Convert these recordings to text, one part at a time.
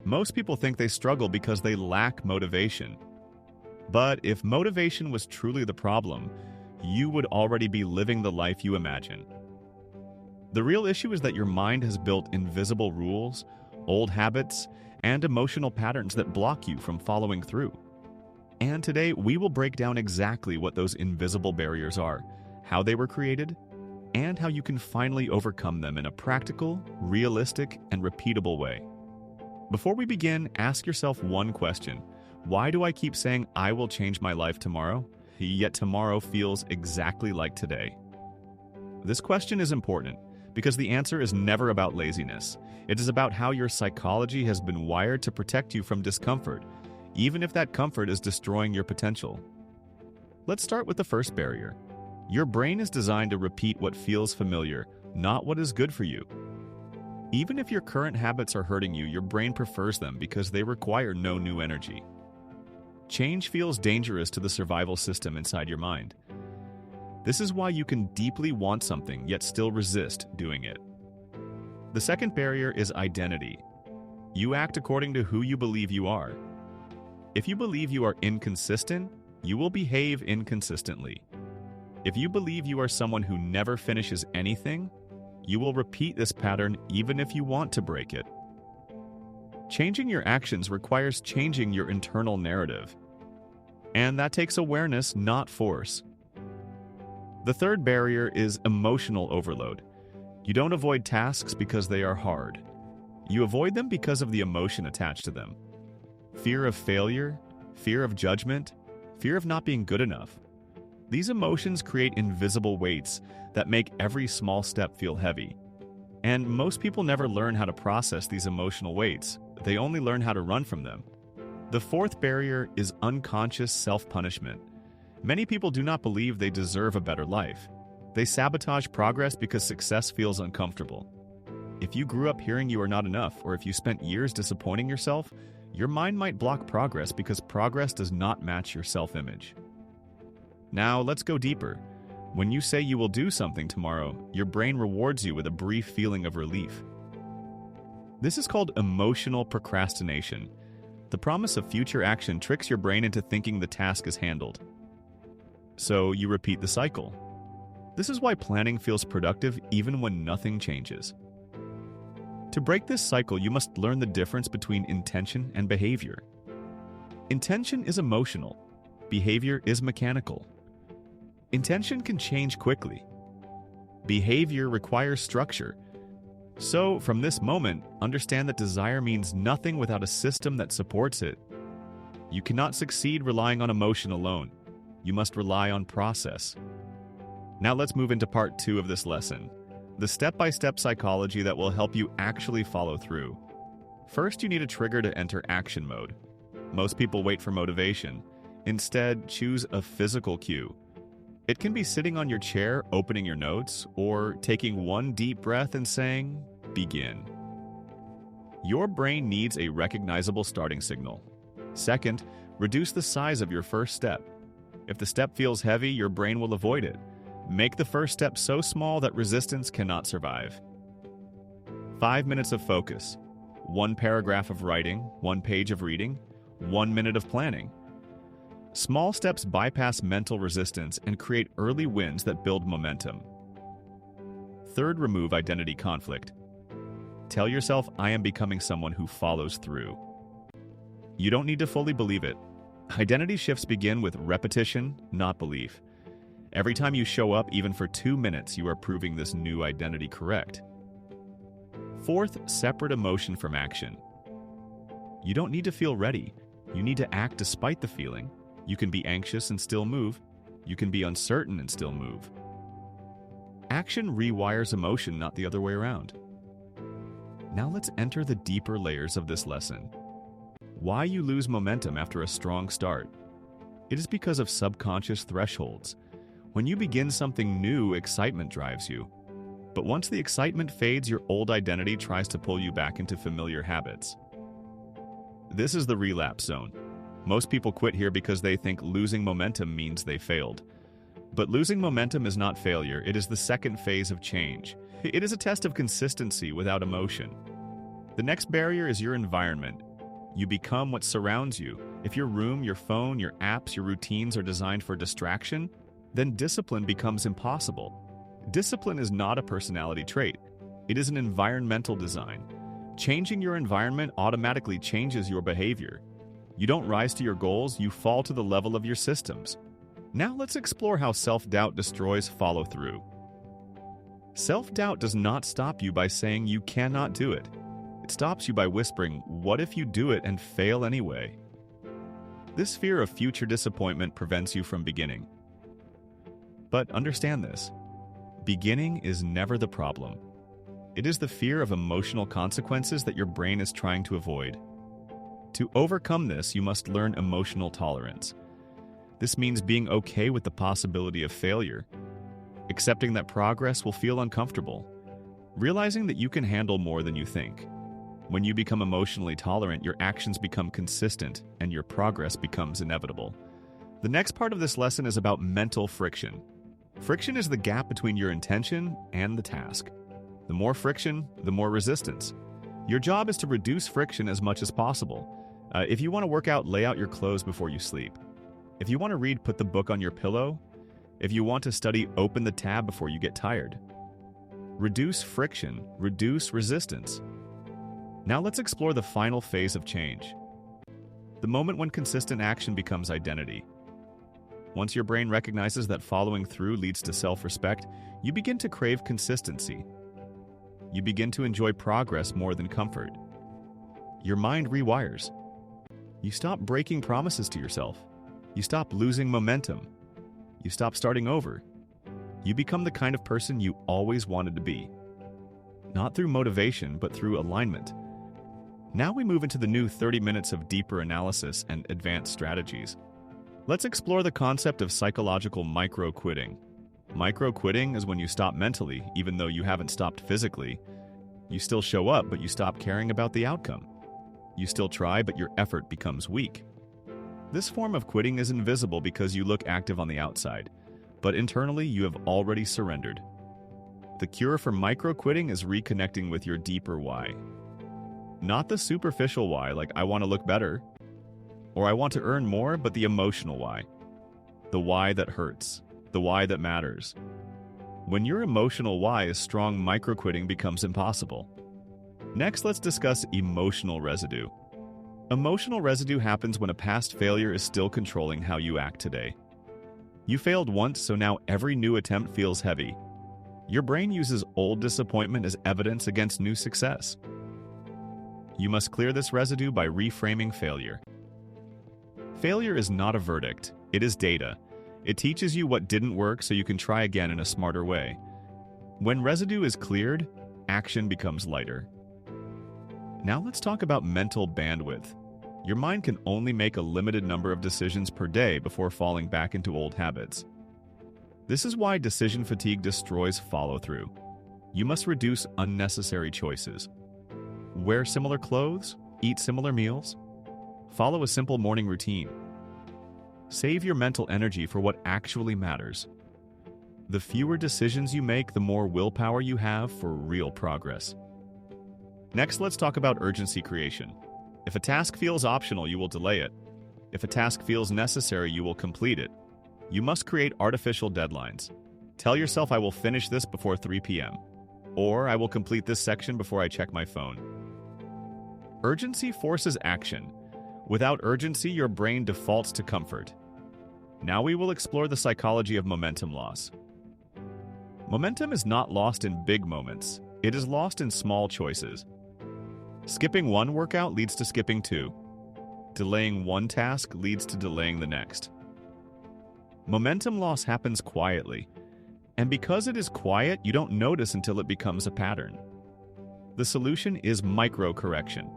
Most people think they struggle because they lack motivation. But if motivation was truly the problem, you would already be living the life you imagine. The real issue is that your mind has built invisible rules, old habits, and emotional patterns that block you from following through. And today, we will break down exactly what those invisible barriers are, how they were created, and how you can finally overcome them in a practical, realistic, and repeatable way. Before we begin, ask yourself one question. Why do I keep saying I will change my life tomorrow, yet tomorrow feels exactly like today? This question is important because the answer is never about laziness. It is about how your psychology has been wired to protect you from discomfort, even if that comfort is destroying your potential. Let's start with the first barrier. Your brain is designed to repeat what feels familiar, not what is good for you. Even if your current habits are hurting you, your brain prefers them because they require no new energy. Change feels dangerous to the survival system inside your mind. This is why you can deeply want something yet still resist doing it. The second barrier is identity. You act according to who you believe you are. If you believe you are inconsistent, you will behave inconsistently. If you believe you are someone who never finishes anything, you will repeat this pattern even if you want to break it. Changing your actions requires changing your internal narrative. And that takes awareness, not force. The third barrier is emotional overload. You don't avoid tasks because they are hard. You avoid them because of the emotion attached to them. Fear of failure, fear of judgment, fear of not being good enough. These emotions create invisible weights that make every small step feel heavy. And most people never learn how to process these emotional weights. They only learn how to run from them. The fourth barrier is unconscious self-punishment. Many people do not believe they deserve a better life. They sabotage progress because success feels uncomfortable. If you grew up hearing you are not enough, or if you spent years disappointing yourself, your mind might block progress because progress does not match your self-image. Now, let's go deeper. When you say you will do something tomorrow, your brain rewards you with a brief feeling of relief. This is called emotional procrastination. The promise of future action tricks your brain into thinking the task is handled. So you repeat the cycle. This is why planning feels productive even when nothing changes. To break this cycle, you must learn the difference between intention and behavior. Intention is emotional. Behavior is mechanical. Intention can change quickly. Behavior requires structure. So, from this moment, understand that desire means nothing without a system that supports it. You cannot succeed relying on emotion alone. You must rely on process. Now let's move into part 2 of this lesson. The step-by-step psychology that will help you actually follow through. First, you need a trigger to enter action mode. Most people wait for motivation. Instead, choose a physical cue. It can be sitting on your chair, opening your notes, or taking one deep breath and saying, "Begin." Your brain needs a recognizable starting signal. Second, reduce the size of your first step. If the step feels heavy, your brain will avoid it. Make the first step so small that resistance cannot survive. 5 minutes of focus. 1 paragraph of writing, 1 page of reading, 1 minute of planning. Small steps bypass mental resistance and create early wins that build momentum. Third, remove identity conflict. Tell yourself, "I am becoming someone who follows through." You don't need to fully believe it. Identity shifts begin with repetition, not belief. Every time you show up, even for 2 minutes, you are proving this new identity correct. Fourth, separate emotion from action. You don't need to feel ready. You need to act despite the feeling. You can be anxious and still move. You can be uncertain and still move. Action rewires emotion, not the other way around. Now let's enter the deeper layers of this lesson. Why you lose momentum after a strong start. It is because of subconscious thresholds. When you begin something new, excitement drives you. But once the excitement fades, your old identity tries to pull you back into familiar habits. This is the relapse zone. Most people quit here because they think losing momentum means they failed. But losing momentum is not failure, it is the second phase of change. It is a test of consistency without emotion. The next barrier is your environment. You become what surrounds you. If your room, your phone, your apps, your routines are designed for distraction, then discipline becomes impossible. Discipline is not a personality trait. It is an environmental design. Changing your environment automatically changes your behavior. You don't rise to your goals, you fall to the level of your systems. Now let's explore how self-doubt destroys follow-through. Self-doubt does not stop you by saying you cannot do it. It stops you by whispering, "What if you do it and fail anyway?" This fear of future disappointment prevents you from beginning. But understand this. Beginning is never the problem. It is the fear of emotional consequences that your brain is trying to avoid. To overcome this, you must learn emotional tolerance. This means being okay with the possibility of failure, accepting that progress will feel uncomfortable, realizing that you can handle more than you think. When you become emotionally tolerant, your actions become consistent and your progress becomes inevitable. The next part of this lesson is about mental friction. Friction is the gap between your intention and the task. The more friction, the more resistance. Your job is to reduce friction as much as possible. If you want to work out, lay out your clothes before you sleep. If you want to read, put the book on your pillow. If you want to study, open the tab before you get tired. Reduce friction, reduce resistance. Now let's explore the final phase of change. The moment when consistent action becomes identity. Once your brain recognizes that following through leads to self-respect, you begin to crave consistency. You begin to enjoy progress more than comfort. Your mind rewires. You stop breaking promises to yourself. You stop losing momentum. You stop starting over. You become the kind of person you always wanted to be. Not through motivation, but through alignment. Now we move into the new 30 minutes of deeper analysis and advanced strategies. Let's explore the concept of psychological micro-quitting. Micro-quitting is when you stop mentally, even though you haven't stopped physically. You still show up, but you stop caring about the outcome. You still try, but your effort becomes weak. This form of quitting is invisible because you look active on the outside, but internally you have already surrendered. The cure for micro-quitting is reconnecting with your deeper why. Not the superficial why, like I want to look better, or I want to earn more, but the emotional why. The why that hurts, the why that matters. When your emotional why is strong, micro-quitting becomes impossible. Next, let's discuss emotional residue. Emotional residue happens when a past failure is still controlling how you act today. You failed once, so now every new attempt feels heavy. Your brain uses old disappointment as evidence against new success. You must clear this residue by reframing failure. Failure is not a verdict, it is data. It teaches you what didn't work so you can try again in a smarter way. When residue is cleared, action becomes lighter. Now let's talk about mental bandwidth. Your mind can only make a limited number of decisions per day before falling back into old habits. This is why decision fatigue destroys follow-through. You must reduce unnecessary choices. Wear similar clothes, eat similar meals, follow a simple morning routine. Save your mental energy for what actually matters. The fewer decisions you make, the more willpower you have for real progress. Next, let's talk about urgency creation. If a task feels optional, you will delay it. If a task feels necessary, you will complete it. You must create artificial deadlines. Tell yourself, I will finish this before 3 p.m. Or I will complete this section before I check my phone. Urgency forces action. Without urgency, your brain defaults to comfort. Now we will explore the psychology of momentum loss. Momentum is not lost in big moments. It is lost in small choices. Skipping one workout leads to skipping two. Delaying one task leads to delaying the next. Momentum loss happens quietly. And because it is quiet, you don't notice until it becomes a pattern. The solution is micro-correction.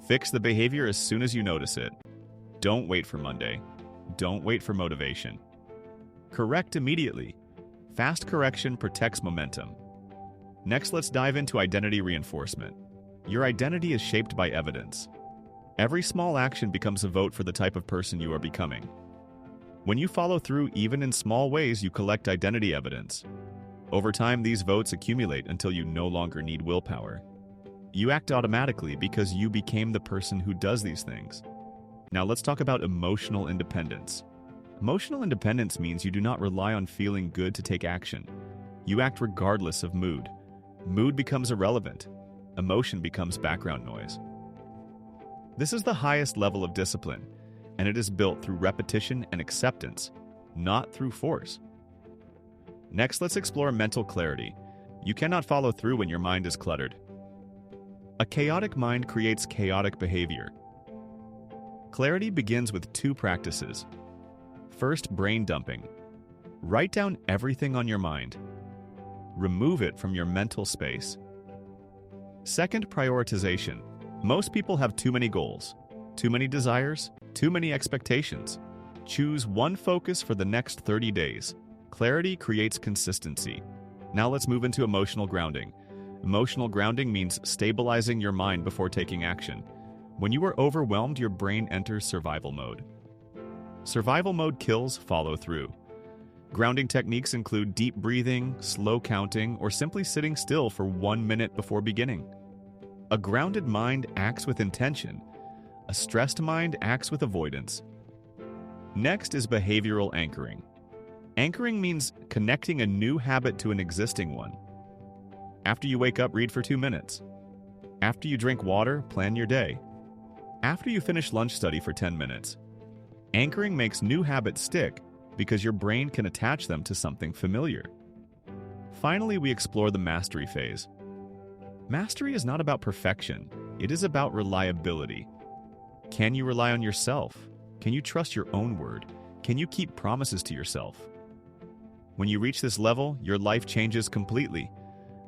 Fix the behavior as soon as you notice it. Don't wait for Monday. Don't wait for motivation. Correct immediately. Fast correction protects momentum. Next, let's dive into identity reinforcement. Your identity is shaped by evidence. Every small action becomes a vote for the type of person you are becoming. When you follow through even in small ways, you collect identity evidence. Over time, these votes accumulate until you no longer need willpower. You act automatically because you became the person who does these things. Now let's talk about emotional independence. Emotional independence means you do not rely on feeling good to take action. You act regardless of mood. Mood becomes irrelevant. Emotion becomes background noise. This is the highest level of discipline, and it is built through repetition and acceptance, not through force. Next, let's explore mental clarity. You cannot follow through when your mind is cluttered. A chaotic mind creates chaotic behavior. Clarity begins with two practices. First, brain dumping. Write down everything on your mind. Remove it from your mental space. Second, prioritization. Most people have too many goals, too many desires, too many expectations. Choose one focus for the next 30 days. Clarity creates consistency. Now let's move into emotional grounding. Emotional grounding means stabilizing your mind before taking action. When you are overwhelmed, your brain enters survival mode. Survival mode kills follow-through. Grounding techniques include deep breathing, slow counting, or simply sitting still for 1 minute before beginning. A grounded mind acts with intention. A stressed mind acts with avoidance. Next is behavioral anchoring. Anchoring means connecting a new habit to an existing one. After you wake up, read for 2 minutes. After you drink water, plan your day. After you finish lunch, study for 10 minutes. Anchoring makes new habits stick because your brain can attach them to something familiar. Finally, we explore the mastery phase. Mastery is not about perfection. It is about reliability. Can you rely on yourself? Can you trust your own word? Can you keep promises to yourself? When you reach this level, your life changes completely.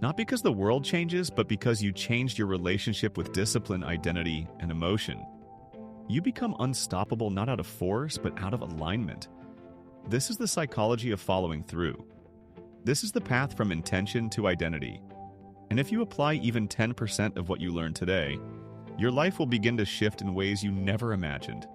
Not because the world changes, but because you changed your relationship with discipline, identity, and emotion. You become unstoppable not out of force, but out of alignment. This is the psychology of following through. This is the path from intention to identity. And if you apply even 10% of what you learned today, your life will begin to shift in ways you never imagined.